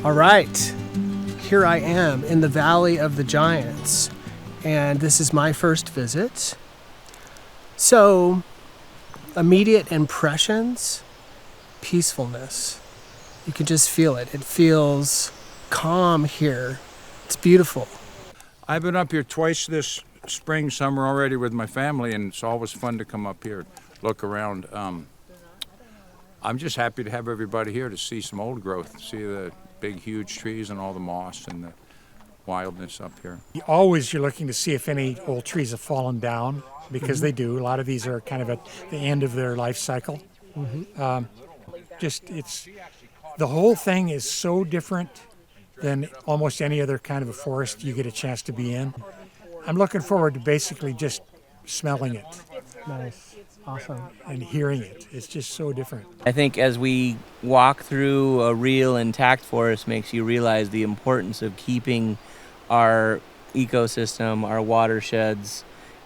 All right, here I am in the Valley of the Giants, and this is my first visit. So, immediate impressions, peacefulness. You can just feel it. It feels calm here. It's beautiful. I've been up here twice this spring, summer already with my family, and it's always fun to come up here, look around. I'm just happy to have everybody here to see some old growth, see the big, huge trees and all the moss and the wildness up here. Always you're looking to see if any old trees have fallen down, because they do. A lot of these are kind of at the end of their life cycle. The whole thing is so different than almost any other kind of a forest you get a chance to be in. I'm looking forward to basically just smelling it. Nice. Awesome. And hearing it. It's just so different. I think as we walk through a real intact forest makes you realize the importance of keeping our ecosystem, our watersheds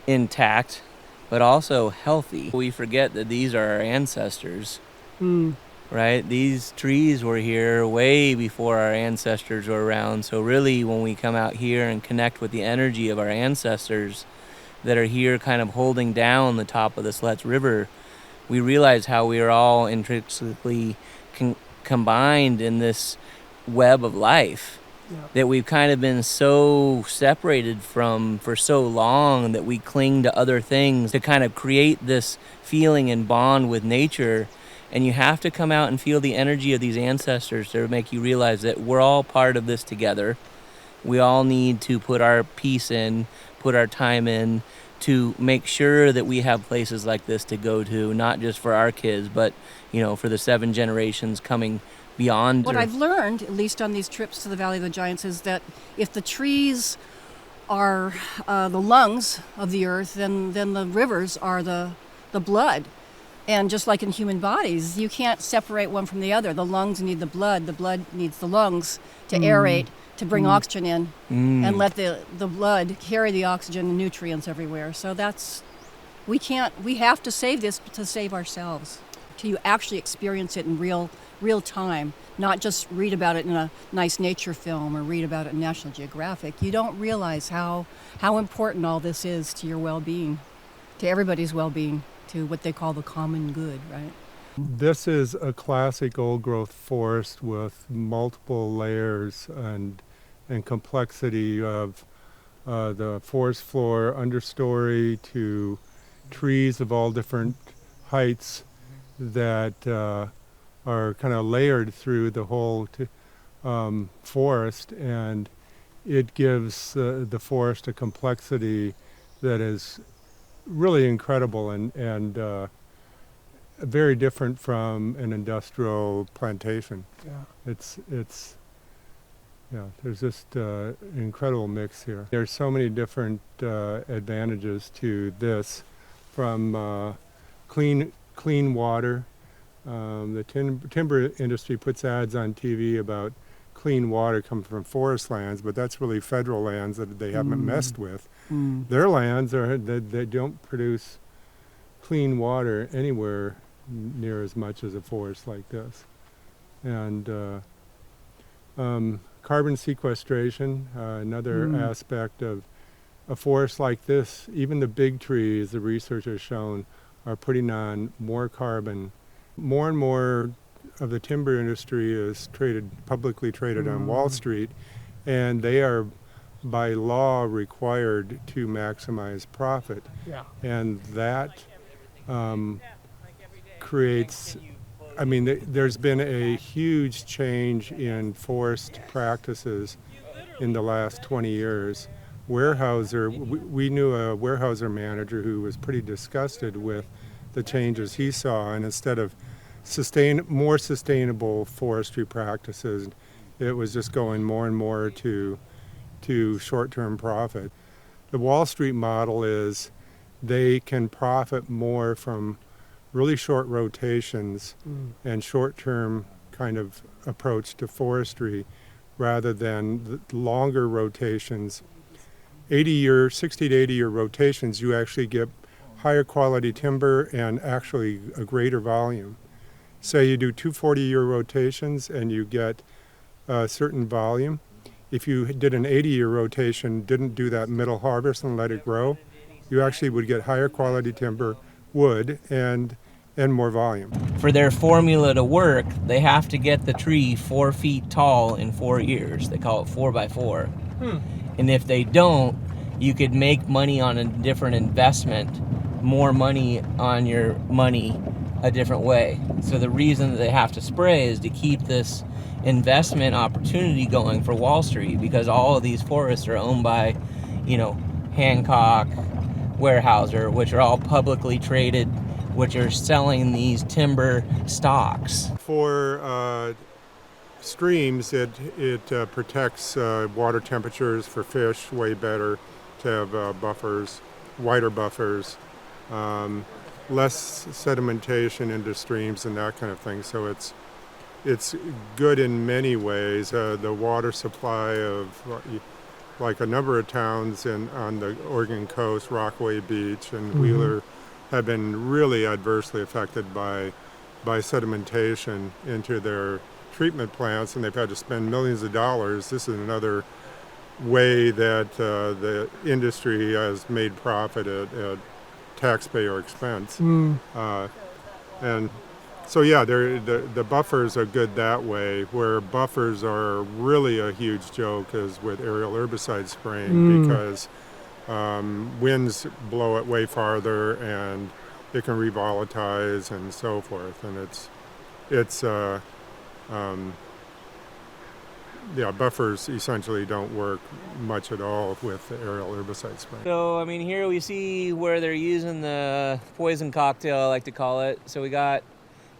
intact, but also healthy. We forget that these are our ancestors, right? These trees were here way before our ancestors were around. So really, when we come out here and connect with the energy of our ancestors that are here kind of holding down the top of the Sletz River, we realize how we are all intrinsically combined in this web of life that we've kind of been so separated from for so long that we cling to other things to kind of create this feeling and bond with nature. And you have to come out and feel the energy of these ancestors to make you realize that we're all part of this together. We all need to put our piece in, put our time in to make sure that we have places like this to go to, not just for our kids, but, for the 7 generations coming beyond. What I've learned, at least on these trips to the Valley of the Giants, is that if the trees are the lungs of the earth, then the rivers are the blood. And just like in human bodies, you can't separate one from the other. The lungs need the blood needs the lungs to aerate, to bring oxygen in, and let the blood carry the oxygen and nutrients everywhere. So we have to save this to save ourselves, till you actually experience it in real time, not just read about it in a nice nature film or read about it in National Geographic. You don't realize how important all this is to your well-being, to everybody's well-being, to what they call the common good, right? This is a classic old-growth forest with multiple layers and complexity of the forest floor, understory, to trees of all different heights that are kind of layered through the whole forest, and it gives the forest a complexity that is really incredible and very different from an industrial plantation. There's just an incredible mix here. There's so many different advantages to this, from clean water. The timber industry puts ads on TV about clean water coming from forest lands, but that's really federal lands that they haven't messed with. Their lands they don't produce clean water anywhere near as much as a forest like this. And carbon sequestration, another aspect of a forest like this. Even the big trees, the research has shown, are putting on more carbon. More and more of the timber industry is publicly traded on Wall Street, and they are by law required to maximize profit. And that creates, there's been a huge change in forest practices in the last 20 years. We knew a Weyerhaeuser manager who was pretty disgusted with the changes he saw, and instead of more sustainable forestry practices, it was just going more and more to short-term profit. The Wall Street model is they can profit more from really short rotations and short-term kind of approach to forestry rather than the longer rotations. 60 to 80 year rotations, you actually get higher quality timber and actually a greater volume. Say you do 2 40-year rotations and you get a certain volume. If you did an 80-year rotation, didn't do that middle harvest and let it grow, you actually would get higher quality timber, wood, and more volume. For their formula to work, they have to get the tree 4 feet tall in 4 years. They call it 4x4. And if they don't, you could make money on a different investment, more money on your money a different way. So the reason that they have to spray is to keep this investment opportunity going for Wall Street, because all of these forests are owned by, Hancock, Weyerhaeuser, which are all publicly traded, which are selling these timber stocks. For streams, it protects water temperatures for fish way better to have buffers, wider buffers, less sedimentation into streams and that kind of thing. So it's good in many ways. The water supply of like a number of towns on the Oregon coast, Rockaway Beach and Wheeler, have been really adversely affected by sedimentation into their treatment plants, and they've had to spend millions of dollars. This is another way that the industry has made profit at taxpayer expense. And so yeah, the buffers are good that way. Where buffers are really a huge joke is with aerial herbicide spraying, because winds blow it way farther and it can revolatize and so forth. And buffers essentially don't work much at all with the aerial herbicide spraying. So, here we see where they're using the poison cocktail, I like to call it. So we got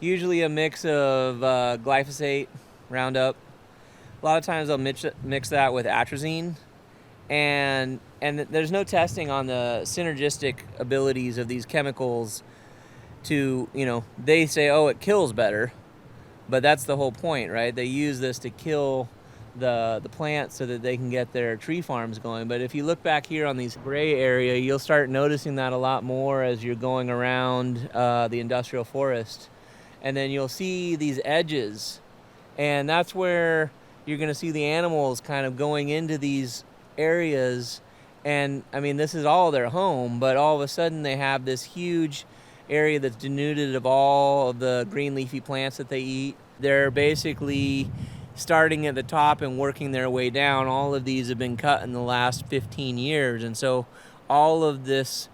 usually a mix of glyphosate, Roundup. A lot of times they'll mix that with atrazine. And there's no testing on the synergistic abilities of these chemicals to, they say, oh, it kills better. But that's the whole point, right? They use this to kill the plants so that they can get their tree farms going. But if you look back here on these gray area, you'll start noticing that a lot more as you're going around the industrial forest. And then you'll see these edges. And that's where you're going to see the animals kind of going into these areas. And this is all their home, but all of a sudden they have this huge area that's denuded of all of the green leafy plants that they eat. They're basically starting at the top and working their way down. All of these have been cut in the last 15 years. And so all of this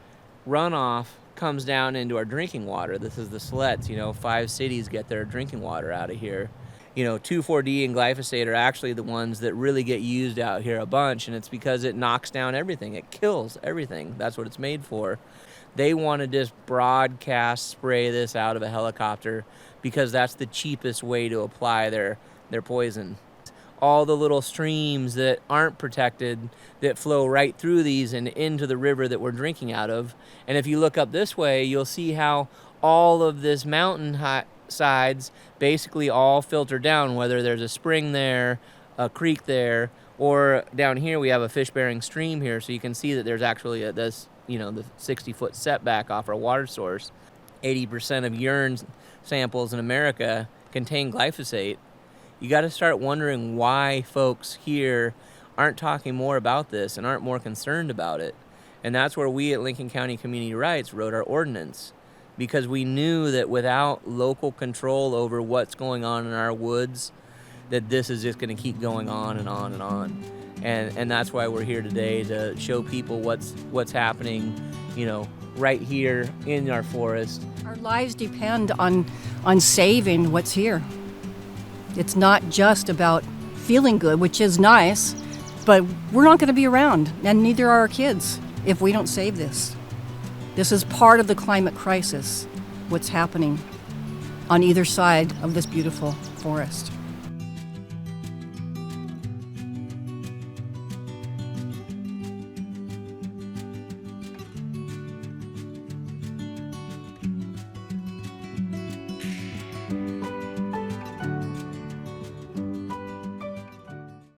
runoff comes down into our drinking water. This is the Sletts. 5 cities get their drinking water out of here. 2,4-D and glyphosate are actually the ones that really get used out here a bunch, and it's because it knocks down everything. It kills everything. That's what it's made for. They want to just broadcast spray this out of a helicopter because that's the cheapest way to apply their poison. All the little streams that aren't protected that flow right through these and into the river that we're drinking out of. And if you look up this way, you'll see how all of this mountain sides basically all filter down, whether there's a spring there, a creek there, or down here we have a fish-bearing stream here, so you can see that there's actually the 60-foot setback off our water source. 80% of urine samples in America contain glyphosate. You got to start wondering why folks here aren't talking more about this and aren't more concerned about it. And that's where we at Lincoln County Community Rights wrote our ordinance, because we knew that without local control over what's going on in our woods, that this is just going to keep going on and on and on. And that's why we're here today, to show people what's happening, right here in our forest. Our lives depend on saving what's here. It's not just about feeling good, which is nice, but we're not going to be around, and neither are our kids, if we don't save this. This is part of the climate crisis, what's happening on either side of this beautiful forest.